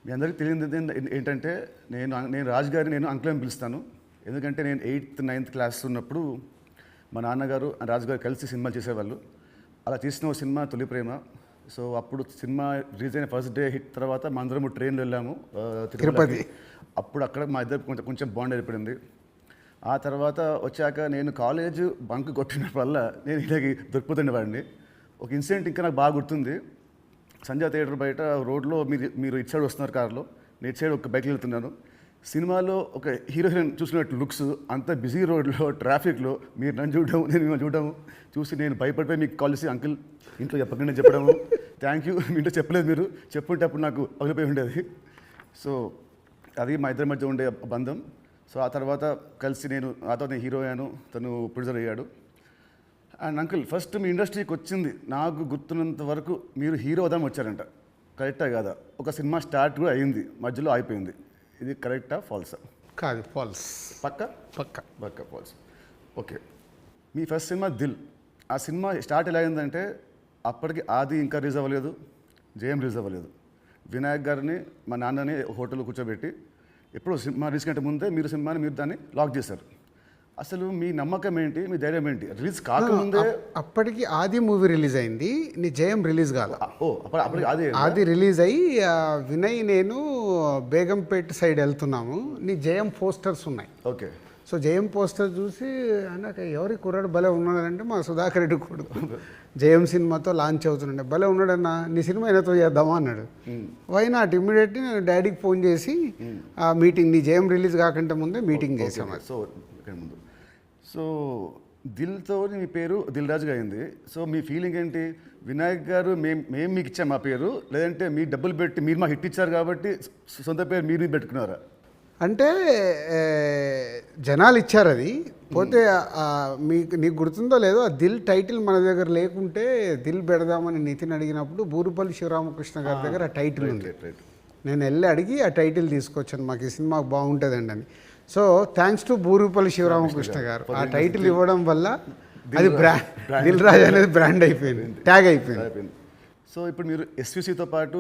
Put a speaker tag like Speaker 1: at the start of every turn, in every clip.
Speaker 1: మీ అందరికీ తెలియదు ఏంటంటే నేను రాజు గారిని నేను అంకుల్ అని పిలుస్తాను. ఎందుకంటే నేను 8th 9th క్లాస్ ఉన్నప్పుడు మా నాన్నగారు రాజు గారు కలిసి సినిమాలు చేసేవాళ్ళు. అలా తీసిన ఒక సినిమా తొలి ప్రేమ. సో అప్పుడు సినిమా రిలీజ్ అయిన ఫస్ట్ డే హిట్ తర్వాత మా అందరము ట్రైన్లో వెళ్ళాము తిరుపతి. అప్పుడు అక్కడ మా ఇద్దరు కొంచెం బాండ్ ఏర్పడింది. ఆ తర్వాత వచ్చాక నేను కాలేజ్ బంక్ కొట్టిన వల్ల నేను ఇలాగ దొరికిపోతుండేవాడిని. ఒక ఇన్సిడెంట్ ఇంకా నాకు బాగా గుర్తుంది. సంజయ్ థియేటర్ బయట రోడ్లో మీరు ఇటు సైడ్ వస్తున్నారు కార్లో, నేను ఇటు సైడ్ ఒక బైక్లో వెళ్తున్నాను. సినిమాలో ఒక హీరో హీరోయిన్ చూసినట్టు లుక్స్, అంత బిజీ రోడ్లో ట్రాఫిక్లో మీరు నన్ను చూడడం నేను మిమ్మల్ని చూడడం చూసి నేను భయపడిపోయి మీకు కాల్ చేసి అంకుల్ ఇంట్లో చెప్పకుండా చెప్పడము, థ్యాంక్ యూ మీ ఇంట్లో చెప్పలేదు, మీరు చెప్పుంటే అప్పుడు నాకు పగిలిపోయి ఉండేది. సో అది మా ఇద్దరి మధ్య ఉండే బంధం. సో ఆ తర్వాత కలిసి నేను హీరో అయ్యాను, తను ప్రొడ్యూసర్ అయ్యాడు. అండ్ అంకుల్ ఫస్ట్ మీ ఇండస్ట్రీకి వచ్చింది నాకు గుర్తున్నంత వరకు మీరు హీరో అవుదామని వచ్చారంట, కరెక్టా కాదా? ఒక సినిమా స్టార్ట్ కూడా అయింది, మధ్యలో అయిపోయింది. ఇది కరెక్టా ఫాల్సా?
Speaker 2: కాదు, ఫాల్స్.
Speaker 1: పక్క ఫాల్స్. ఓకే, మీ ఫస్ట్ సినిమా దిల్. ఆ సినిమా స్టార్ట్ ఎలా అయిందంటే అప్పటికి ఆది ఇంకా రిలీజ్ అవ్వలేదు, జయం రిలీజ్ అవ్వలేదు. వినాయక్ గారిని మా నాన్నని హోటల్లో కూర్చోబెట్టి ఎప్పుడు సినిమా రిలీజ్ కంటే ముందే మీరు దాన్ని లాక్ చేశారు. అసలు మీ నమ్మకం ఏంటి, మీ ధైర్యం ఏంటి? రిలీజ్ కాకముందే
Speaker 2: అప్పటికి ఆది మూవీ రిలీజ్ అయింది, నీ జయం రిలీజ్ కాల.
Speaker 1: అప్పటికి
Speaker 2: ఆది రిలీజ్ అయ్యి వినయ్ నేను బేగంపేట సైడ్ వెళ్తున్నాము, నీ జయం పోస్టర్స్ ఉన్నాయి.
Speaker 1: ఓకే.
Speaker 2: సో జయం పోస్టర్ చూసి అన్నాక ఎవరి కుర్రాడు భలే ఉన్నాడంటే మా సుధాకర్ రెడ్డి కొడుకు జయం సినిమాతో లాంచ్ అవుతుండే, భలే ఉన్నాడన్నా నీ సినిమా అయినతో చేద్దామా అన్నాడు. వై నాట్, ఇమ్మీడియట్లీ నేను డాడీకి ఫోన్ చేసి ఆ మీటింగ్, నీ జయం రిలీజ్ కాకంటే ముందే మీటింగ్ చేసాము.
Speaker 1: సో దిల్తో మీ పేరు దిల్ రాజుగా అయింది. సో మీ ఫీలింగ్ ఏంటి? వినాయక్ గారు మేము మీకు ఇచ్చాం మా పేరు, లేదంటే మీ డబ్బులు పెట్టి మీరు మాకు హిట్ ఇచ్చారు కాబట్టి సొంత పేరు మీరు పెట్టుకున్నారా?
Speaker 2: అంటే జనాలు ఇచ్చారు అది. పోతే నీకు గుర్తుందో లేదో, ఆ దిల్ టైటిల్ మన దగ్గర లేకుంటే దిల్ పెడదామని నితిన్ అడిగినప్పుడు బూరుపల్లి శివరామకృష్ణ గారి దగ్గర ఆ టైటిల్ ఉంది. నేను వెళ్ళి అడిగి ఆ టైటిల్ తీసుకొచ్చాను, మాకు ఈ సినిమా బాగుంటుందండి అని. So thanks to Burupalli Sivaramakrishna గారు ఆ టైటిల్ ఇవ్వడం వల్ల అది దిల్ రాజు అనేది బ్రాండ్ అయిపోయింది, ట్యాగ్ అయిపోయింది.
Speaker 1: సో ఇప్పుడు మీరు ఎస్విసితో పాటు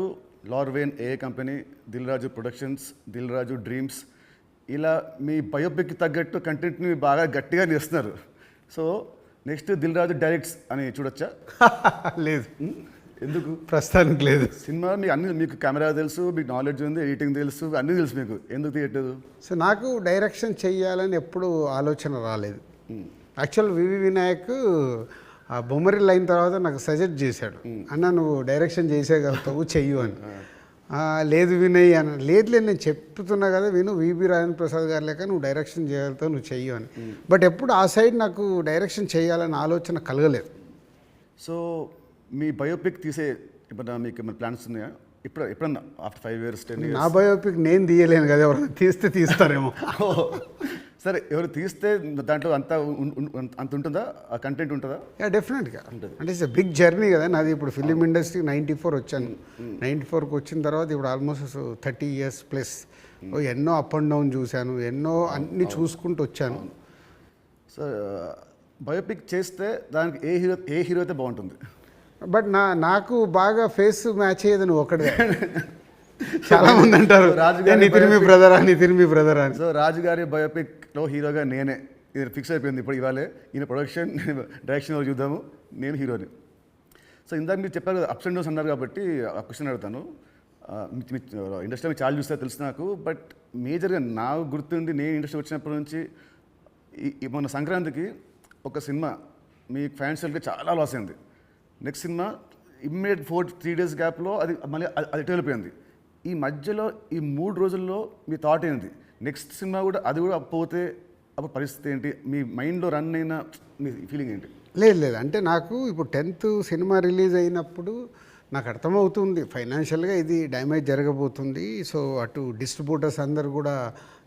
Speaker 1: లార్వేన్ ఏ company, Dil Raju productions, Dil Raju dreams, ఇలా మీ బయోపిక్కి తగ్గట్టు కంటెంట్ని బాగా గట్టిగా చేస్తున్నారు. So next Dil Raju directs అని చూడొచ్చా?
Speaker 2: లేదు.
Speaker 1: ఎందుకు?
Speaker 2: ప్రస్తుతానికి లేదు.
Speaker 1: సినిమా మీకు కెమెరా తెలుసు, మీకు నాలెడ్జ్ ఉంది, ఎడిటింగ్ తెలుసు, అన్నీ తెలుసు, మీకు ఎందుకు తీయట్లేదు?
Speaker 2: సో నాకు డైరెక్షన్ చెయ్యాలని ఎప్పుడు ఆలోచన రాలేదు. యాక్చువల్ వివి వినాయక్ ఆ బొమ్మరిల్ అయిన తర్వాత నాకు సజెస్ట్ చేశాడు, అన్న నువ్వు డైరెక్షన్ చేసేయగలుగుతావు, చెయ్యు అని. లేదు వినయ్ అని. లేదు నేను చెప్తున్నా కదా విను, వివి రాజేంద్ర ప్రసాద్ గారు లేక నువ్వు డైరెక్షన్ చేయగలుగుతావు, నువ్వు చెయ్యు అని. బట్ ఎప్పుడు ఆ సైడ్ నాకు డైరెక్షన్ చేయాలని ఆలోచన కలగలేదు.
Speaker 1: సో మీ బయోపిక్ తీసే ఇప్పుడు మీకు ఏమైనా ప్లాన్స్ ఉన్నాయా? ఎప్పుడన్నా ఆఫ్టర్ 5 years 10 years?
Speaker 2: నా బయోపిక్ నేను తీయలేను కదా, ఎవరైనా తీస్తారేమో.
Speaker 1: సరే, ఎవరు తీస్తే దాంట్లో అంత ఉంటుందా, ఆ కంటెంట్ ఉంటుందా?
Speaker 2: డెఫినెట్గా ఉంటుంది. అంటే ఇట్స్ బిగ్ జర్నీ కదా నాది. ఇప్పుడు ఫిలిం ఇండస్ట్రీకి 94 వచ్చాను. 94కి వచ్చిన తర్వాత ఇప్పుడు ఆల్మోస్ట్ 30 years ప్లస్. ఎన్నో అప్ అండ్ డౌన్ చూశాను, ఎన్నో అన్నీ చూసుకుంటూ వచ్చాను.
Speaker 1: సో బయోపిక్ చేస్తే దానికి ఏ హీరో అయితే బాగుంటుంది?
Speaker 2: బట్ నాకు బాగా ఫేస్ మ్యాచ్ అయ్యేది నువ్వు ఒకటే. చాలా మంది అంటారు నితిన్ మీ బ్రదర్ అని.
Speaker 1: సో రాజుగారి బయోపిక్లో హీరోగా నేనే, ఇది ఫిక్స్ అయిపోయింది. ఇప్పుడు ఇవాళే ఈయన ప్రొడక్షన్ డైరెక్షన్ చూద్దాము, నేను హీరోని. సో ఇందాక మీరు చెప్పారు కదా అప్స్ అండ్ డౌన్స్ అన్నారు కాబట్టి ఆ క్వశ్చన్ అడుగుతాను. ఇండస్ట్రీ మీకు చాలా చూస్తే తెలుసు నాకు, బట్ మేజర్గా నాకు గుర్తుండి నేను ఇండస్ట్రీ వచ్చినప్పటి నుంచి మొన్న సంక్రాంతికి ఒక సినిమా మీ ఫ్యాన్స్కి చాలా లాస్ అయింది. నెక్స్ట్ సినిమా ఇమ్మీడియట్ 3 days గ్యాప్లో అది మళ్ళీ అది వెళ్ళిపోయింది. ఈ మధ్యలో ఈ 3 రోజుల్లో మీ థాట్ ఏంటి? నెక్స్ట్ సినిమా కూడా అది కూడా పోతే అప్పుడు పరిస్థితి ఏంటి? మీ మైండ్లో రన్ అయిన మీ ఫీలింగ్ ఏంటి?
Speaker 2: లేదు అంటే నాకు ఇప్పుడు 10th సినిమా రిలీజ్ అయినప్పుడు నాకు అర్థమవుతుంది ఫైనాన్షియల్గా ఇది డ్యామేజ్ జరగబోతుంది. సో అటు డిస్ట్రిబ్యూటర్స్ అందరు కూడా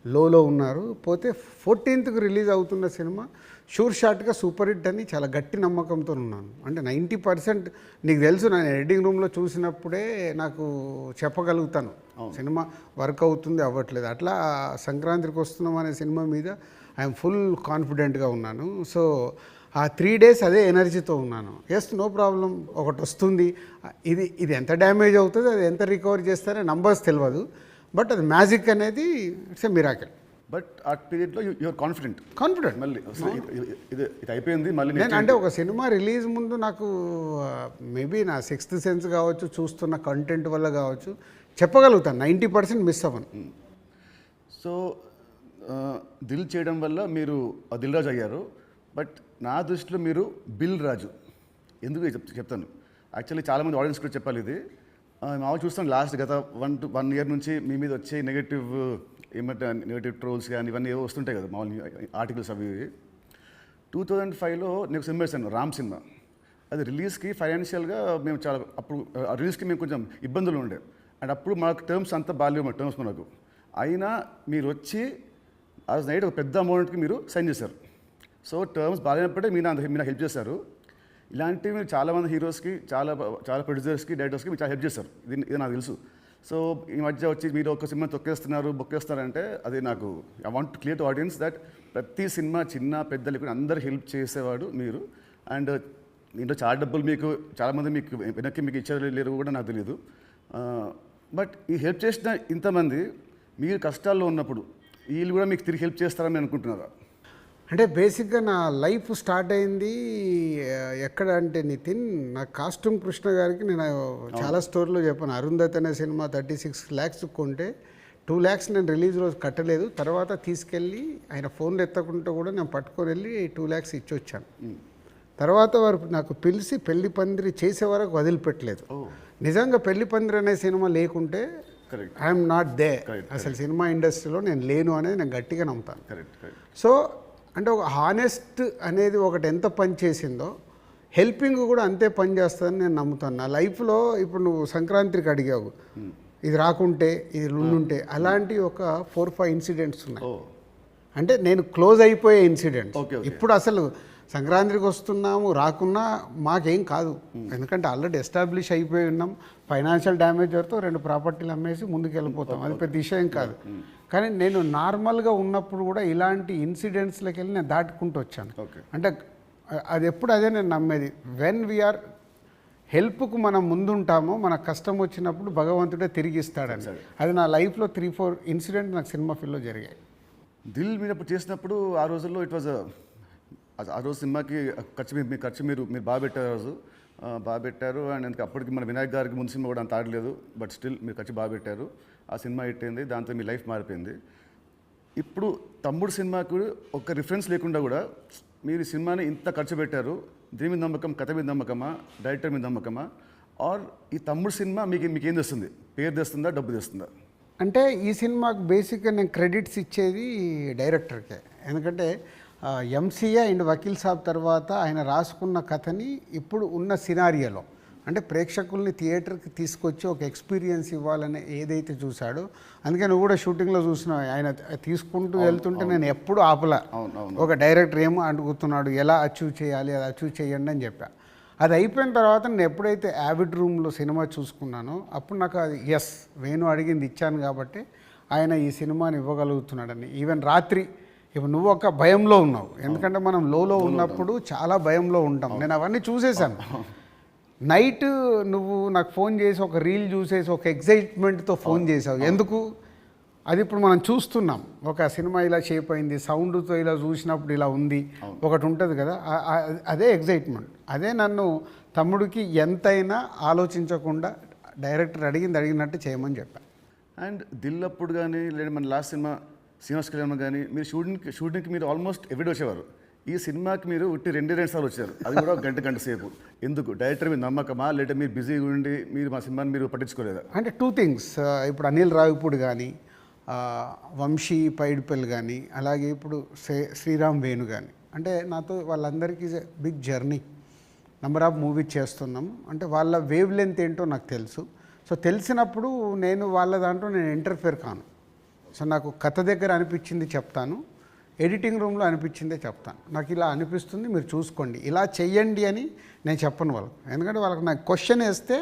Speaker 2: లోలో ఉన్నారు. పోతే 14th రిలీజ్ అవుతున్న సినిమా షూర్ షాట్గా సూపర్ హిట్ అని చాలా గట్టి నమ్మకంతో ఉన్నాను. అంటే 90% నీకు తెలుసు, నేను ఎడిటింగ్ రూమ్లో చూసినప్పుడే నాకు చెప్పగలుగుతాను సినిమా వర్క్ అవుతుంది అవ్వట్లేదు. అట్లా సంక్రాంతికి వస్తున్నాం అనే సినిమా మీద ఐఎమ్ ఫుల్ కాన్ఫిడెంట్గా ఉన్నాను. సో ఆ 3 days అదే ఎనర్జీతో ఉన్నాను. ఎస్, నో ప్రాబ్లం, ఒకటి వస్తుంది, ఇది ఎంత డ్యామేజ్ అవుతుంది, అది ఎంత రికవర్ చేస్తారో నంబర్స్ తెలియదు, బట్ అది మ్యాజిక్ అనేది ఇట్స్ ఎ మిరాకిల్.
Speaker 1: బట్ ఆ పీరియడ్లో యూఆర్ కాన్ఫిడెంట్ మళ్ళీ ఇది అయిపోయింది మళ్ళీ
Speaker 2: నేను అంటే ఒక సినిమా రిలీజ్ ముందు నాకు మేబీ నా 6th సెన్స్ కావచ్చు, చూస్తున్న కంటెంట్ వల్ల కావచ్చు, చెప్పగలుగుతాను 90% మిస్ అవ్వను.
Speaker 1: సో దిల్ చేయడం వల్ల మీరు దిల్ రాజు అయ్యారు. బట్ నా దృష్టిలో మీరు బిల్ రాజు. ఎందుకు చెప్తాను. యాక్చువల్లీ చాలామంది ఆడియన్స్ కూడా చెప్పాలి ఇది. మామూలు చూస్తాం లాస్ట్ గత 1 year నుంచి మీ మీద వచ్చే నెగటివ్ ట్రోల్స్ కానీ ఇవన్నీ ఏవో వస్తుంటాయి కదా మామూలు ఆర్టికల్స్ అవి. 2005లో నేను సినిమా వేసాను, రామ్ సినిమా. అది రిలీజ్కి ఫైనాన్షియల్గా మేము చాలా అప్పుడు రిలీజ్కి మేము కొంచెం ఇబ్బందులు ఉండే. అండ్ అప్పుడు మాకు టర్మ్స్ అంతా బాగాలేవు, మా టర్మ్స్ మనకు. అయినా మీరు వచ్చి ఆ నైట్ ఒక పెద్ద అమౌంట్కి మీరు సైన్ చేశారు. సో టర్మ్స్ బాగాలేనప్పుడే మీరు నాకు హెల్ప్ చేశారు. ఇలాంటివి మీరు చాలామంది హీరోస్కి, చాలా ప్రొడ్యూసర్స్కి, డైరెక్టర్స్కి మీరు చాలా హెల్ప్ చేశారు. ఇది నాకు తెలుసు. సో ఈ మధ్య వచ్చి మీరు ఒక సినిమా బొక్కేస్తారంటే అది నాకు I want to clear to audience that ప్రతి సినిమా చిన్న పెద్దలు కూడా అందరు హెల్ప్ చేసేవాడు మీరు. అండ్ దీంట్లో చాలా డబ్బులు మీకు చాలామంది వెనక్కి మీకు ఇచ్చారు లేరు కూడా నాకు తెలియదు. బట్ ఈ హెల్ప్ చేసిన ఇంతమంది మీరు కష్టాల్లో ఉన్నప్పుడు వీళ్ళు కూడా మీకు తిరిగి హెల్ప్ చేస్తారని అనుకుంటున్నారా?
Speaker 2: అంటే బేసిక్గా నా లైఫ్ స్టార్ట్ అయింది ఎక్కడ అంటే నితిన్, నా కాస్ట్యూమ్ కృష్ణ గారికి నేను చాలా స్టోరీలో చెప్పాను. అరుంధతి అనే సినిమా 36 lakhs కొంటే 2 lakhs నేను రిలీజ్ రోజు కట్టలేదు. తర్వాత తీసుకెళ్ళి ఆయన ఫోన్లు ఎత్తకుంటే కూడా నేను పట్టుకొని వెళ్ళి 2 lakhs ఇచ్చి వచ్చాను. తర్వాత వారు నాకు పిలిచి పెళ్లి పందిరి చేసే వరకు వదిలిపెట్టలేదు. నిజంగా పెళ్లి పందిరి అనే సినిమా లేకుంటే ఐఎమ్ నాట్ దే, అసలు సినిమా ఇండస్ట్రీలో నేను లేను అనేది నేను గట్టిగా నమ్ముతాను. సో అంటే ఒక హానెస్ట్ అనేది ఒకటి ఎంత పని చేసిందో హెల్పింగ్ కూడా అంతే పని చేస్తుందని నేను నమ్ముతాను. నా లైఫ్లో ఇప్పుడు నువ్వు సంక్రాంతికి అడిగావు, ఇది రాకుంటే ఇది ఉండుంటే, అలాంటి ఒక 4-5 ఇన్సిడెంట్స్ ఉన్నాయి. అంటే నేను క్లోజ్ అయిపోయే ఇన్సిడెంట్స్. ఇప్పుడు అసలు సంక్రాంతికి వస్తున్నాము, రాకున్నా మాకేం కాదు, ఎందుకంటే ఆల్రెడీ ఎస్టాబ్లిష్ అయిపోయి ఉన్నాం. ఫైనాన్షియల్ డ్యామేజ్ వరకు 2 ప్రాపర్టీలు అమ్మేసి ముందుకు వెళ్ళిపోతాం, అది పెద్ద విషయం కాదు. కానీ నేను నార్మల్గా ఉన్నప్పుడు కూడా ఇలాంటి ఇన్సిడెంట్స్లోకి వెళ్ళి నేను దాటుకుంటూ వచ్చాను. అంటే అది ఎప్పుడు అదే నేను నమ్మేది, వెన్ వీఆర్ హెల్ప్కు మనం ముందుంటామో మన కష్టం వచ్చినప్పుడు భగవంతుడే తిరిగి ఇస్తాడని. అది నా లైఫ్లో 3-4 ఇన్సిడెంట్ నాకు సినిమా ఫీల్డ్లో జరిగాయి.
Speaker 1: దిల్ మీద చేసినప్పుడు ఆ రోజుల్లో ఇట్ వాజ్ ఆ రోజు సినిమాకి ఖర్చు మీరు బాగా పెట్టారు, బాగా పెట్టారు. అండ్ అప్పటికి మన వినాయక్ గారికి ముందు సినిమా కూడా అంత ఆడలేదు, బట్ స్టిల్ మీరు ఖర్చు బాగా పెట్టారు. ఆ సినిమా హిట్ అయింది, దాంతో మీ లైఫ్ మారిపోయింది. ఇప్పుడు తమ్ముడు సినిమాకు ఒక రిఫరెన్స్ లేకుండా కూడా మీరు ఈ సినిమాని ఇంత ఖర్చు పెట్టారు. దీని మీద నమ్మకం, కథ మీద నమ్మకమా, డైరెక్టర్ మీద నమ్మకమా, ఆర్ ఈ తమ్ముడు సినిమా మీకు ఏం తెస్తుంది? పేరు తెస్తుందా, డబ్బు తెస్తుందా?
Speaker 2: అంటే ఈ సినిమాకు బేసిక్గా నేను క్రెడిట్స్ ఇచ్చేది డైరెక్టర్కే. ఎందుకంటే ఎంసీఏ అండ్ వకీల్ సాబ్ తర్వాత ఆయన రాసుకున్న కథని ఇప్పుడు ఉన్న సినారియోలో అంటే ప్రేక్షకుల్ని థియేటర్కి తీసుకొచ్చి ఒక ఎక్స్పీరియన్స్ ఇవ్వాలని ఏదైతే చూశాడో, అందుకే నువ్వు కూడా షూటింగ్లో చూసినావు, ఆయన తీసుకుంటూ వెళ్తుంటే నేను ఎప్పుడు ఆపలా. ఒక డైరెక్టర్ ఏమో అడుగుతున్నాడు, ఎలా అచీవ్ చేయాలి, అది అచీవ్ చేయండి అని చెప్పా. అది అయిపోయిన తర్వాత నేను ఎప్పుడైతే యావిడ్ రూమ్లో సినిమా చూసుకున్నానో అప్పుడు నాకు అది ఎస్, వేణు అడిగింది ఇచ్చాను కాబట్టి ఆయన ఈ సినిమాని ఇవ్వగలుగుతున్నాడని. ఈవెన్ రాత్రి ఇప్పుడు నువ్వు ఒక భయంలో ఉన్నావు, ఎందుకంటే మనం లోలో ఉన్నప్పుడు చాలా భయంలో ఉంటాం. నేను అవన్నీ చూసేసాను. నైట్ నువ్వు నాకు ఫోన్ చేసి ఒక రీల్ చూసేసి ఒక ఎగ్జైట్మెంట్తో ఫోన్ చేసావు. ఎందుకు? అది ఇప్పుడు మనం చూస్తున్నాం, ఒక సినిమా ఇలా షేప్ అయింది, సౌండ్తో ఇలా చూసినప్పుడు ఇలా ఉంది, ఒకటి ఉంటుంది కదా, అదే ఎగ్జైట్మెంట్. అదే నన్ను తమ్ముడికి ఎంతైనా ఆలోచించకుండా డైరెక్టర్ అడిగినట్టు చేయమని చెప్పాను.
Speaker 1: అండ్ దిల్ అప్పుడు కానీ లేదా మన లాస్ట్ సినిమా శ్రీనివాస్ కళ్యాణ్ కానీ మీరు షూటింగ్కి మీరు ఆల్మోస్ట్ ఎవ్రీడే వచ్చేవారు. ఈ సినిమాకి మీరు 2 సార్లు వచ్చారు, అది కూడా గంట సేపు. ఎందుకు? డైరెక్టర్ మీద నమ్మకమా, లేదా మీరు బిజీగా ఉండి మీరు మా సినిమాని మీరు పట్టించుకోలేదా?
Speaker 2: అంటే 2 things. ఇప్పుడు అనిల్ రావిపూడి కానీ, వంశీ పైడిపల్లి కానీ, అలాగే ఇప్పుడు శ్రీరామ్ వేణు కానీ, అంటే నాతో వాళ్ళందరికీ big journey, number of movies చేస్తున్నాం. అంటే వాళ్ళ వేవ్ లెంత్ ఏంటో నాకు తెలుసు. సో తెలిసినప్పుడు నేను వాళ్ళ దాంట్లో నేను ఇంటర్ఫేర్ కాను. సో నాకు కథ దగ్గర అనిపించింది చెప్తాను, ఎడిటింగ్ రూమ్లో అనిపించిందే చెప్తాను. నాకు ఇలా అనిపిస్తుంది, మీరు చూసుకోండి, ఇలా చెయ్యండి అని నేను చెప్పను వాళ్ళకు. ఎందుకంటే వాళ్ళకి నాకు క్వశ్చన్ వేస్తే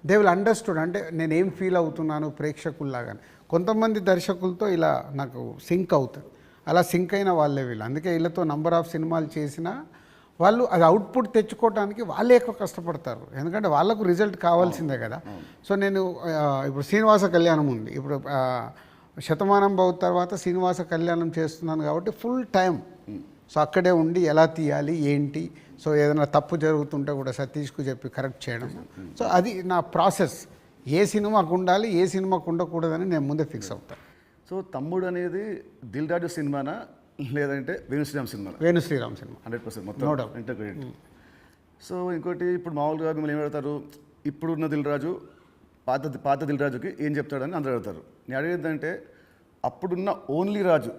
Speaker 2: దే విల్ అండర్స్టూడ్, అంటే నేను ఏం ఫీల్ అవుతున్నాను ప్రేక్షకుల్లాగా. కొంతమంది దర్శకులతో ఇలా నాకు సింక్ అవుతుంది, అలా సింక్ అయిన వాళ్ళే వీళ్ళు. అందుకే వీళ్ళతో నంబర్ ఆఫ్ సినిమాలు చేసినా వాళ్ళు అది అవుట్పుట్ తెచ్చుకోవడానికి వాళ్ళే ఎక్కువ కష్టపడతారు, ఎందుకంటే వాళ్ళకు రిజల్ట్ కావాల్సిందే కదా. సో నేను ఇప్పుడు శ్రీనివాస కళ్యాణం ఉంది, ఇప్పుడు శతమానం భవ తర్వాత శ్రీనివాస కళ్యాణం చేస్తున్నాను కాబట్టి ఫుల్ టైం సో అక్కడే ఉండి ఎలా తీయాలి ఏంటి, సో ఏదైనా తప్పు జరుగుతుంటే కూడా సతీష్కు చెప్పి కరెక్ట్ చేయడం. సో అది నా ప్రాసెస్. ఏ సినిమాకు ఉండాలి ఏ సినిమాకు ఉండకూడదని నేను ముందే ఫిక్స్ అవుతాను.
Speaker 1: సో తమ్ముడు అనేది దిల్ రాజు సినిమానా లేదంటే Venu Sriram cinema?
Speaker 2: Venu Sriram cinema
Speaker 1: 100%
Speaker 2: No
Speaker 1: మొత్తం
Speaker 2: doubt.
Speaker 1: ఇంటర్గ్రేట్. సో ఇంకోటి ఇప్పుడు మామూలుగా మిమ్మల్ని ఏం అడుగుతారు, ఇప్పుడున్న దిల్ రాజు పాత దిల్ రాజుకి ఏం చెప్తాడని అందరూ అడుగుతారు. నేను అడిగేదంటే అప్పుడున్న ఓన్లీ రాజు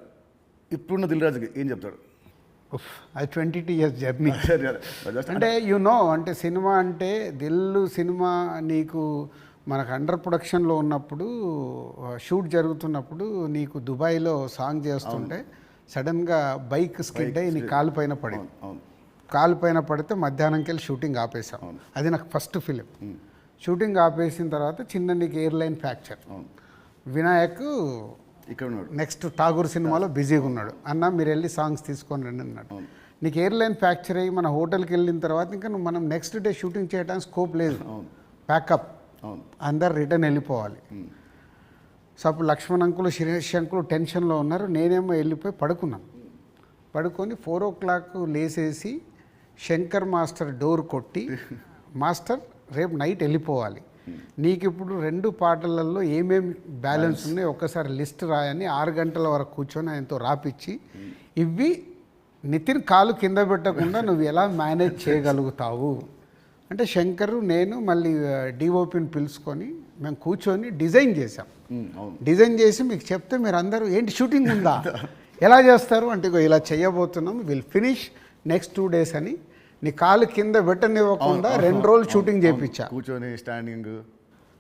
Speaker 1: ఇప్పుడున్న దిల్ రాజుకి ఏం చెప్తాడు?
Speaker 2: అది 22 years జర్నీ. అంటే అంటే సినిమా అంటే దిల్లు సినిమా నీకు మనకు అండర్ ప్రొడక్షన్లో ఉన్నప్పుడు షూట్ జరుగుతున్నప్పుడు నీకు దుబాయ్లో సాంగ్ చేస్తుంటే సడన్గా బైక్ స్కిడ్ అయ్యి నీ కాలు పైన పడింది. కాలు పైన పడితే మధ్యాహ్నంకి వెళ్ళి షూటింగ్ ఆపేసాం. అది నాకు ఫస్ట్ ఫిలిం. షూటింగ్ ఆపేసిన తర్వాత చిన్న నీకు ఎయిర్లైన్ ఫ్రాక్చర్. వినాయక్
Speaker 1: ఇక్కడ ఉన్నాడు,
Speaker 2: నెక్స్ట్ ఠాగూర్ సినిమాలో బిజీగా ఉన్నాడు. అన్న మీరు వెళ్ళి సాంగ్స్ తీసుకొని రండి అన్నాడు. నీకు ఎయిర్లైన్ ఫ్రాక్చర్ అయ్యి మన హోటల్కి వెళ్ళిన తర్వాత ఇంకా మనం నెక్స్ట్ డే షూటింగ్ చేయడానికి స్కోప్ లేదు, ప్యాకప్, అందరు రిటర్న్ వెళ్ళిపోవాలి. సో అప్పుడు లక్ష్మణ్ అంకులు శిరీష్ అంకులు టెన్షన్లో ఉన్నారు, నేనేమో వెళ్ళిపోయి పడుకున్నాను. పడుకొని 4 o'clock లేసేసి శంకర్ మాస్టర్ డోర్ కొట్టి, మాస్టర్ రేపు నైట్ వెళ్ళిపోవాలి, నీకు ఇప్పుడు 2 పాటలలో ఏమేమి బ్యాలెన్స్ ఉన్నాయో ఒక్కసారి లిస్ట్ రాయని 6 గంటల వరకు కూర్చొని ఆయనతో రాపిచ్చి, ఇవి నితిన్ కాలు కింద పెట్టకుండా నువ్వు ఎలా మేనేజ్ చేయగలుగుతావు అంటే శంకరు నేను మళ్ళీ డిఓపిని పిలుచుకొని మేము కూర్చొని డిజైన్ చేసాం. డిజైన్ చేసి మీకు చెప్తే మీరు అందరూ ఏంటి షూటింగ్ ఉందా ఎలా చేస్తారు అంటే ఇలా చేయబోతున్నాం, విల్ ఫినిష్ నెక్స్ట్ 2 days అని నీ కాలు కింద పెట్టనివ్వకుండా 2 రోజులు షూటింగ్ చేయించా
Speaker 1: కూర్చొని స్టాండింగ్.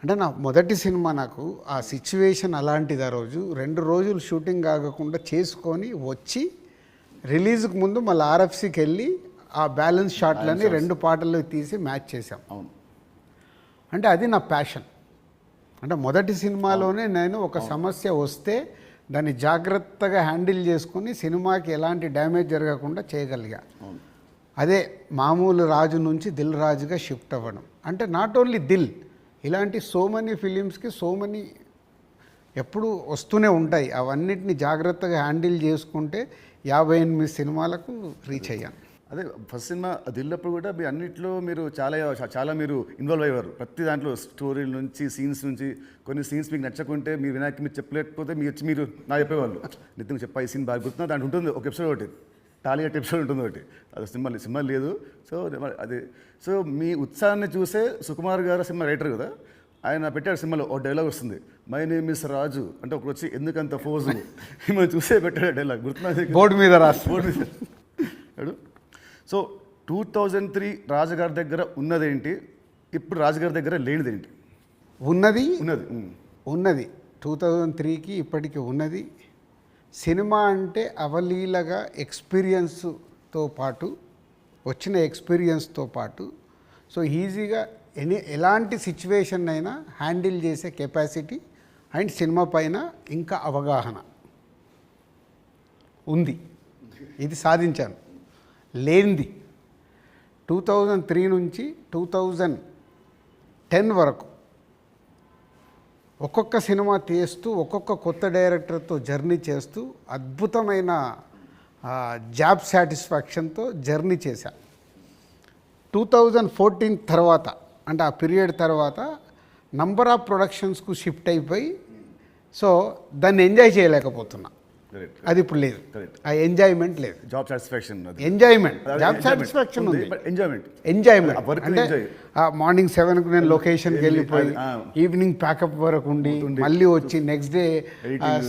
Speaker 2: అంటే నా మొదటి సినిమా నాకు ఆ సిచ్యువేషన్ అలాంటిది. ఆ రోజు 2 రోజులు షూటింగ్ ఆగకుండా చేసుకొని వచ్చి రిలీజ్కి ముందు మళ్ళీ ఆర్ఎఫ్సికి వెళ్ళి ఆ బ్యాలెన్స్ షాట్లని 2 పాటలు తీసి మ్యాచ్ చేసాం. అంటే అది నా ప్యాషన్. అంటే మొదటి సినిమాలోనే నేను ఒక సమస్య వస్తే దాన్ని జాగ్రత్తగా హ్యాండిల్ చేసుకొని సినిమాకి ఎలాంటి డ్యామేజ్ జరగకుండా చేయగలిగా. అదే మామూలు రాజు నుంచి దిల్ రాజుగా షిఫ్ట్ అవ్వడం. అంటే నాట్ ఓన్లీ దిల్, ఇలాంటి సో మెనీ ఫిలిమ్స్కి సో మెనీ ఎప్పుడు వస్తూనే ఉంటాయి. అవన్నిటిని జాగ్రత్తగా హ్యాండిల్ చేసుకుంటే 58 సినిమాలకు రీచ్ అయ్యాను.
Speaker 1: అదే ఫస్ట్ సినిమా దిల్లప్పుడు కూడా మీ అన్నింటిలో మీరు చాలా మీరు ఇన్వాల్వ్ అయ్యారు. ప్రతి దాంట్లో స్టోరీల నుంచి సీన్స్ నుంచి కొన్ని సీన్స్ మీకు నచ్చకుంటే మీరు వినాయక్ మీరు చెప్పలేకపోతే మీరు నా చెప్పేవాళ్ళు, నితిన్ చెప్పా ఈ సీన్ బాగా గుర్తున్నా దాంట్లో ఉంటుంది ఒక ఎపిసోడ్, ఒకటి టాలీగట్ ఎపిసోడ్ ఉంటుంది ఒకటి, అది సినిమా లేదు. సో అది సో మీ ఉత్సాహాన్ని చూసే సుకుమార్ గారు సినిమా రైటర్ కదా, ఆయన పెట్టాడు సినిమాలో ఒక డైలాగ్ వస్తుంది, మై నేమ్ ఇస్ రాజు అంటే ఒకటి వచ్చి ఎందుకంత ఫోజు మిమ్మల్ని చూసే పెట్టాడు డైలాగ్, గుర్తున్నది
Speaker 2: బోర్డు మీద రాసి
Speaker 1: బోర్డు మీద. సో 2003 రాజుగారి దగ్గర ఉన్నదేంటి, ఇప్పుడు రాజుగారి దగ్గర లేనిదేంటి?
Speaker 2: ఉన్నది
Speaker 1: 2003కి
Speaker 2: ఇప్పటికీ ఉన్నది. సినిమా అంటే అవలీలగా ఎక్స్పీరియన్స్తో పాటు వచ్చిన ఎక్స్పీరియన్స్తో పాటు సో ఈజీగా ఎలాంటి సిచ్యువేషన్ అయినా హ్యాండిల్ చేసే కెపాసిటీ అండ్ సినిమా పైన ఇంకా అవగాహన ఉంది. ఇది సాధించాను. లేనిది 2003 నుంచి 2010 వరకు ఒక్కొక్క సినిమా తీస్తూ ఒక్కొక్క కొత్త డైరెక్టర్తో జర్నీ చేస్తూ అద్భుతమైన జాబ్ సాటిస్ఫాక్షన్తో జర్నీ చేశా. 2014 తర్వాత అంటే ఆ పీరియడ్ తర్వాత నంబర్ ఆఫ్ ప్రొడక్షన్స్కు షిఫ్ట్ అయిపోయి సో దాన్ని ఎంజాయ్ చేయలేకపోతున్నా. అది ఇప్పుడు లేదు, ఆ ఎంజాయ్మెంట్ లేదు.
Speaker 1: Job satisfaction
Speaker 2: enjoyment job satisfaction ఉంది, ఎంజాయ్మెంట్ అంటే మార్నింగ్ 7కు నేను లొకేషన్కి వెళ్ళిపోయి ఈవినింగ్ ప్యాకప్ వరకు ఉండి మళ్ళీ వచ్చి నెక్స్ట్ డే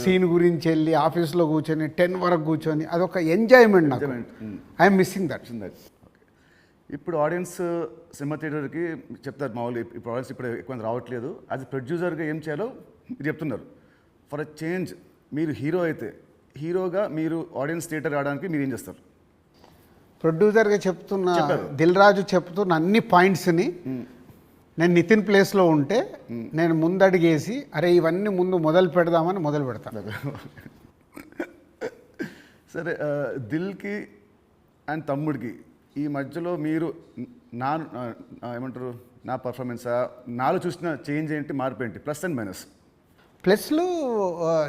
Speaker 2: సీన్ గురించి వెళ్ళి ఆఫీస్లో కూర్చొని 10 వరకు కూర్చొని అదొక ఎంజాయ్మెంట్ నాకు. I'm missing that.
Speaker 1: ఇప్పుడు ఆడియన్స్ సినిమా థియేటర్కి చెప్తారు మామూలు ఇప్పుడు ఆడియన్స్ ఇప్పుడు ఎక్కువ రావట్లేదు, యాజ్ ప్రొడ్యూసర్గా ఏం చేయాలో మీరు చెప్తున్నారు. ఫర్ అ చేంజ్ మీరు హీరో అయితే హీరోగా మీరు ఆడియన్స్ థియేటర్ రావడానికి మీరు ఏం చేస్తారు?
Speaker 2: ప్రొడ్యూసర్గా చెప్తున్న దిల్ రాజు చెప్తున్న అన్ని పాయింట్స్ని నేను నితిన్ ప్లేస్లో ఉంటే నేను ముందడిగేసి అరే ఇవన్నీ ముందు మొదలు పెడదామని మొదలు పెడతాను.
Speaker 1: సరే, దిల్కి అండ్ తమ్ముడికి ఈ మధ్యలో మీరు నా ఏమంటారు నా పర్ఫార్మెన్సా నాలో చూసిన చేంజ్ ఏంటి, మార్పు ఏంటి, ప్లస్ అండ్ మైనస్?
Speaker 2: ప్లస్లు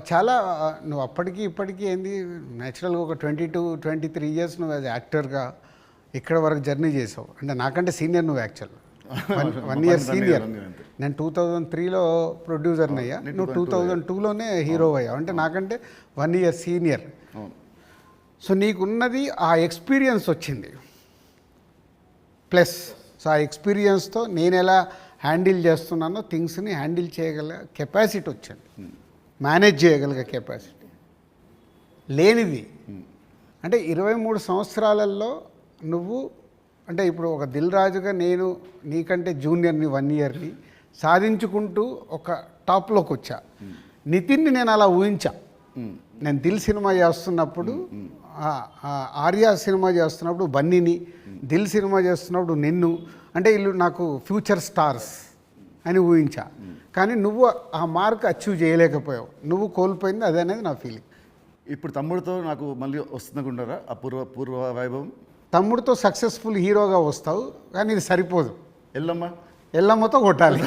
Speaker 2: చాలా నువ్వు అప్పటికి ఇప్పటికీ ఏంది న్యాచురల్గా ఒక 22-23 ఇయర్స్ నువ్వు యాజ్ యాక్టర్గా ఇక్కడ వరకు జర్నీ చేసావు. అంటే నాకంటే సీనియర్ నువ్వు యాక్చువల్ 1 ఇయర్ సీనియర్. నేను 2003లో ప్రొడ్యూసర్ని అయ్యా, నువ్వు 2002లోనే హీరో అయ్యావు. అంటే నాకంటే 1 ఇయర్ సీనియర్. సో నీకున్నది ఆ ఎక్స్పీరియన్స్ వచ్చింది ప్లస్. సో ఆ ఎక్స్పీరియన్స్తో నేను ఎలా హ్యాండిల్ చేస్తున్నానో థింగ్స్ని హ్యాండిల్ చేయగల కెపాసిటీ వచ్చింది, మేనేజ్ చేయగలిగే కెపాసిటీ లేనిది. అంటే 23 సంవత్సరాలలో నువ్వు అంటే ఇప్పుడు ఒక దిల్ రాజుగా నేను నీకంటే జూనియర్ని 1 ఇయర్ని సాధించుకుంటూ ఒక టాప్లోకి వచ్చా. నితిన్ని నేను అలా ఊహించా. నేను దిల్ సినిమా చేస్తున్నప్పుడు, ఆర్యా సినిమా చేస్తున్నప్పుడు బన్నీని, దిల్ సినిమా చేస్తున్నప్పుడు నిన్ను, అంటే వీళ్ళు నాకు ఫ్యూచర్ స్టార్స్ అని ఊహించా. కానీ నువ్వు ఆ మార్క్ అచీవ్ చేయలేకపోయావు, నువ్వు కోల్పోయింది అదే అనేది నా ఫీలింగ్.
Speaker 1: ఇప్పుడు తమ్ముడితో నాకు మళ్ళీ వస్తుందనుకుంటారా ఆ పూర్వ వైభవం?
Speaker 2: తమ్ముడితో సక్సెస్ఫుల్ హీరోగా వస్తావు, కానీ ఇది సరిపోదు. ఎల్లమ్మతో కొట్టాలి.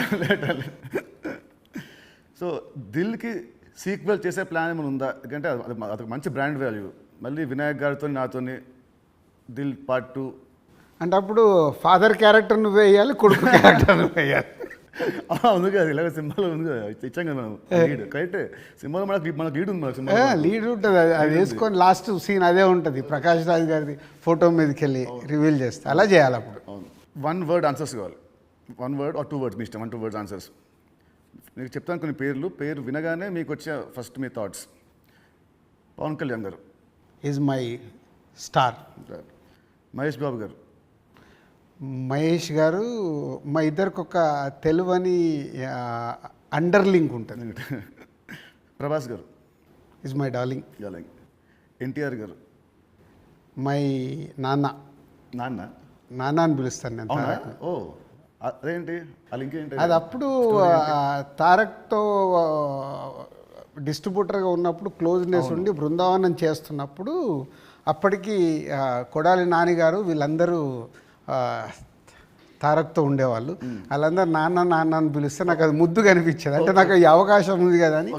Speaker 1: సో దిల్కి సీక్వెల్ చేసే ప్లాన్ ఏమైనా ఉందా? ఎందుకంటే అదొక మంచి బ్రాండ్ వాల్యూ. మళ్ళీ వినాయక్ గారితో నాతోని దిల్ పార్ట్ 2
Speaker 2: అంటే అప్పుడు ఫాదర్ క్యారెక్టర్ నువ్వు వేయాలి, కొడుకు క్యారెక్టర్ నువ్వు వేయాలి.
Speaker 1: ఉంది కదా, ఇలాగ సినిమాలో ఉంది కదా, ఇచ్చాం కదా మనం లీడ్. కరెక్ట్, సినిమాలో మనకు లీడ్ ఉంది, సినిమా
Speaker 2: లీడ్ ఉంటుంది. అది వేసుకొని లాస్ట్ సీన్ అదే ఉంటుంది, ప్రకాష్ రాజ్ గారిది ఫోటో మీదకి వెళ్ళి రివీల్ చేస్తే అలా చేయాలి. అప్పుడు
Speaker 1: 1 వర్డ్ ఆన్సర్స్ కావాలి. 1 వర్డ్ ఆర్ 2 వర్డ్స్ మీ ఇష్టం. 1-2 వర్డ్స్ ఆన్సర్స్. మీకు చెప్తాను కొన్ని పేరు వినగానే మీకు వచ్చే ఫస్ట్ మీ థాట్స్. పవన్ కళ్యాణ్ గారు
Speaker 2: is my star.
Speaker 1: Mahesh Babu గారు.
Speaker 2: మహేష్ గారు మా ఇద్దరికి ఒక తెలువని అండర్లింక్ ఉంటుంది.
Speaker 1: ప్రభాస్ గారు
Speaker 2: ఈజ్ మై డార్లింగ్.
Speaker 1: ఎన్టీఆర్ గారు.
Speaker 2: మై నాన్న. నాన్న అని పిలుస్తాను నేను.
Speaker 1: ఓ అదేంటి ఇంకేంటి?
Speaker 2: అది అప్పుడు తారక్తో డిస్ట్రిబ్యూటర్గా ఉన్నప్పుడు క్లోజ్నెస్ ఉండి బృందావనం చేస్తున్నప్పుడు అప్పటికి కొడాలి నాని గారు వీళ్ళందరూ తారక్తో ఉండేవాళ్ళు. వాళ్ళందరూ నాన్న నాన్న అని పిలిస్తే నాకు అది ముద్దుగా అనిపించేది. అంటే నాకు ఈ అవకాశం ఉంది కదా అని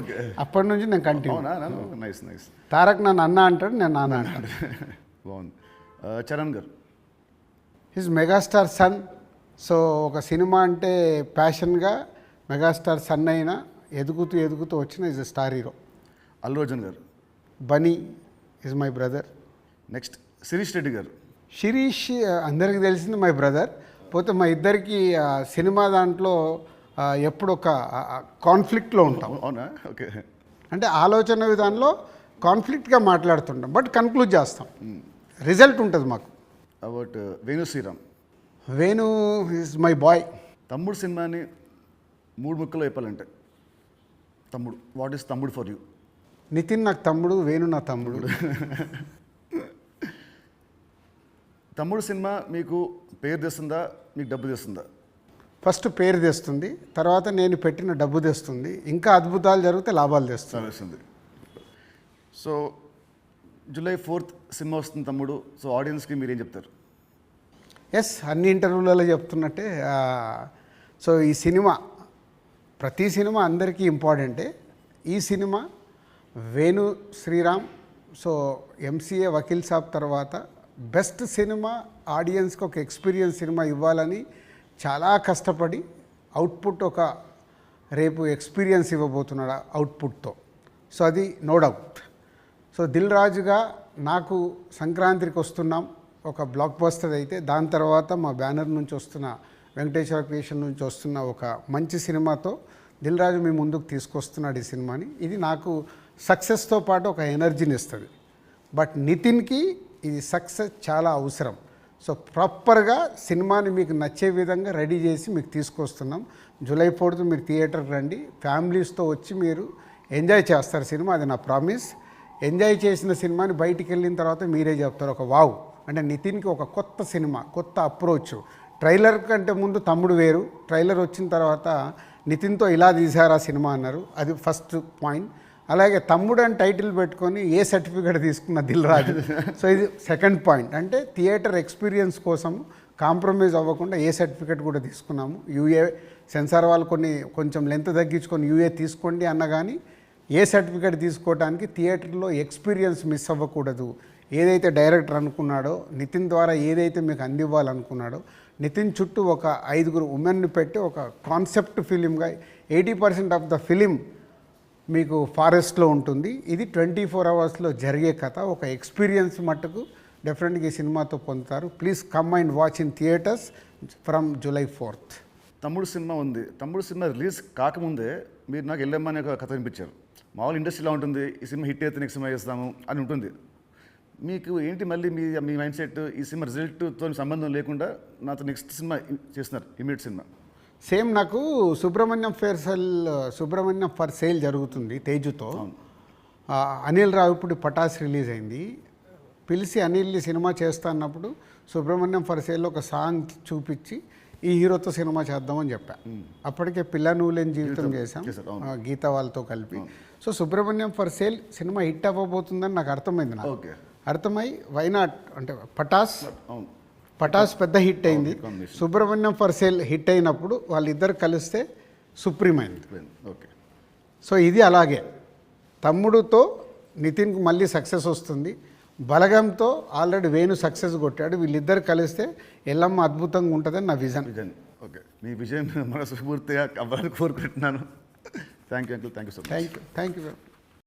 Speaker 2: అప్పటి నుంచి నేను కంటిన్యూ. తారక్ నన్ను అన్న అంటాడు, నేను నాన్న అంటాడు.
Speaker 1: బాగుంది. Charan garu.
Speaker 2: His megastar son. So ఒక సినిమా అంటే ప్యాషన్గా మెగాస్టార్ సన్ అయినా ఎదుగుతూ ఎదుగుతూ వచ్చిన is a star hero.
Speaker 1: Allu Arjun garu.
Speaker 2: Bunny is my brother.
Speaker 1: Next Sirish Reddy garu.
Speaker 2: Sirish అందరికీ తెలిసింది మై బ్రదర్. పోతే మా ఇద్దరికి సినిమా దాంట్లో ఎప్పుడు ఒక కాన్ఫ్లిక్ట్లో ఉంటాం.
Speaker 1: అవునా? ఓకే.
Speaker 2: అంటే ఆలోచన విధానంలో కాన్ఫ్లిక్ట్గా మాట్లాడుతుంటాం, బట్ కన్క్లూడ్ చేస్తాం, రిజల్ట్ ఉంటుంది మాకు.
Speaker 1: About Venu Sriram.
Speaker 2: Venu is my boy.
Speaker 1: Thammudu సినిమాని 3 ముక్కలు చెప్పాలంటే తమ్ముడు, what is Thammudu for you?
Speaker 2: Nithiin నాకు తమ్ముడు, వేణు నా తమ్ముడు.
Speaker 1: తమ్ముడు సినిమా మీకు పేరు తెస్తుందా, మీకు డబ్బు తెస్తుందా?
Speaker 2: ఫస్ట్ పేరు తెస్తుంది, తర్వాత నేను పెట్టిన డబ్బు తెస్తుంది, ఇంకా అద్భుతాలు జరిగితే లాభాలు తెస్తుంది.
Speaker 1: సో July 4th సినిమా వస్తుంది తమ్ముడు. సో ఆడియన్స్కి మీరేం చెప్తారు?
Speaker 2: ఎస్, అన్ని ఇంటర్వ్యూలలో చెప్తున్నట్టే. సో ఈ సినిమా, ప్రతి సినిమా అందరికీ ఇంపార్టెంటే. ఈ సినిమా వేణు శ్రీరామ్, సో ఎంసీఏ వకీల్ సాబ్ తర్వాత బెస్ట్ సినిమా, ఆడియన్స్కి ఒక ఎక్స్పీరియన్స్ సినిమా ఇవ్వాలని చాలా కష్టపడి అవుట్పుట్ ఒక రేపు ఎక్స్పీరియన్స్ ఇవ్వబోతున్నాడు అవుట్పుట్తో. సో అది నో డౌట్. సో దిల్ రాజుగా నాకు సంక్రాంతికి వస్తున్నాం ఒక బ్లాక్ బస్టర్ అయితే, దాని తర్వాత మా బ్యానర్ నుంచి వస్తున్న వెంకటేశ్వర క్రియేషన్ నుంచి వస్తున్న ఒక మంచి సినిమాతో దిల్ రాజు మీ ముందుకు తీసుకొస్తున్నాడు ఈ సినిమాని. ఇది నాకు సక్సెస్తో పాటు ఒక ఎనర్జీని ఇస్తుంది. బట్ నితిన్కి ఇది సక్సెస్ చాలా అవసరం. సో ప్రాపర్గా సినిమాని మీకు నచ్చే విధంగా రెడీ చేసి మీకు తీసుకొస్తున్నాం. July 4th మీరు థియేటర్కి రండి, ఫ్యామిలీస్తో వచ్చి మీరు ఎంజాయ్ చేస్తారు సినిమా, అది నా ప్రామిస్. ఎంజాయ్ చేసిన సినిమాని బయటికి వెళ్ళిన తర్వాత మీరే చెప్తారు ఒక వావ్, అంటే నితిన్కి ఒక కొత్త సినిమా, కొత్త అప్రోచ్. ట్రైలర్ కంటే ముందు తమ్ముడు వేరు, ట్రైలర్ వచ్చిన తర్వాత నితిన్తో ఇలా తీశారా సినిమా అన్నారు, అది ఫస్ట్ పాయింట్. అలాగే తమ్ముడు అని టైటిల్ పెట్టుకొని ఏ సర్టిఫికేట్ తీసుకున్న దిల్ రాజు. సో ఇది సెకండ్ పాయింట్. అంటే థియేటర్ ఎక్స్పీరియన్స్ కోసం కాంప్రమైజ్ అవ్వకుండా ఏ సర్టిఫికేట్ కూడా తీసుకున్నాము. యూఏ సెన్సార్ వాళ్ళు కొంచెం లెంత్ తగ్గించుకొని యూఏ తీసుకోండి అన్న కానీ ఏ సర్టిఫికేట్ తీసుకోవడానికి థియేటర్లో ఎక్స్పీరియన్స్ మిస్ అవ్వకూడదు. ఏదైతే డైరెక్టర్ అనుకున్నాడో, నితిన్ ద్వారా ఏదైతే మీకు అందివ్వాలనుకున్నాడో, నితిన్ చుట్టూ ఒక 5 ఉమెన్ని పెట్టి ఒక కాన్సెప్ట్ ఫిలింగా 80% ఆఫ్ ద ఫిలిం మీకు ఫారెస్ట్లో ఉంటుంది. ఇది 24 అవర్స్లో జరిగే కథ. ఒక ఎక్స్పీరియన్స్ మట్టుకు డెఫినెట్గా ఈ సినిమాతో పొందుతారు. Please come and watch in theatres from July 4th.
Speaker 1: తమ్ముడు సినిమా ఉంది. తమ్ముడు సినిమా రిలీజ్ కాకముందే మీరు నాకు వెళ్ళమ్మా అనే ఒక కథ వినిపించారు. మామూలు ఇండస్ట్రీలో ఉంటుంది, ఈ సినిమా హిట్ అయితే నెక్స్ట్ సినిమా చేస్తాము అని ఉంటుంది. మీకు ఏంటి మళ్ళీ మీ మైండ్ సెట్ ఈ సినిమా రిజల్ట్తో సంబంధం లేకుండా నాతో నెక్స్ట్ సినిమా చేస్తున్నారు, ఇమీడియట్ సినిమా?
Speaker 2: సేమ్ నాకు సుబ్రహ్మణ్యం ఫర్ సేల్ జరుగుతుంది తేజుతో. అనిల్ రావు ఇప్పుడు పటాస్ రిలీజ్ అయింది. పిలిచి అనిల్ సినిమా చేస్తా అన్నప్పుడు సుబ్రహ్మణ్యం ఫర్ సేల్లో ఒక సాంగ్ చూపించి ఈ హీరోతో సినిమా చేద్దామని చెప్పా. అప్పటికే పిల్ల నువ్వు లేని జీవితం చేశాం గీత వాళ్ళతో కలిపి. సో సుబ్రహ్మణ్యం ఫర్ సేల్ సినిమా హిట్ అవ్వబోతుందని నాకు అర్థమైంది. నాకు అర్థమై వైనాట్ అంటే పటాస్ పెద్ద హిట్ అయింది. సుబ్రహ్మణ్యం ఫర్ సేల్ హిట్ అయినప్పుడు వాళ్ళిద్దరు కలిస్తే సుప్రీం అయింది.
Speaker 1: ఓకే.
Speaker 2: సో ఇది అలాగే తమ్ముడుతో నితిన్కి మళ్ళీ సక్సెస్ వస్తుంది. బలగంతో ఆల్రెడీ వేణు సక్సెస్ కొట్టాడు. వీళ్ళిద్దరు కలిస్తే ఎల్లమ్మ అద్భుతంగా ఉంటుందని నా విజన్.
Speaker 1: ఓకే, మీ విజయం మనస్ఫూర్తిగా అవ్వాలని కోరుకుంటున్నాను. Thank you uncle, thank you so much.
Speaker 2: Thank you.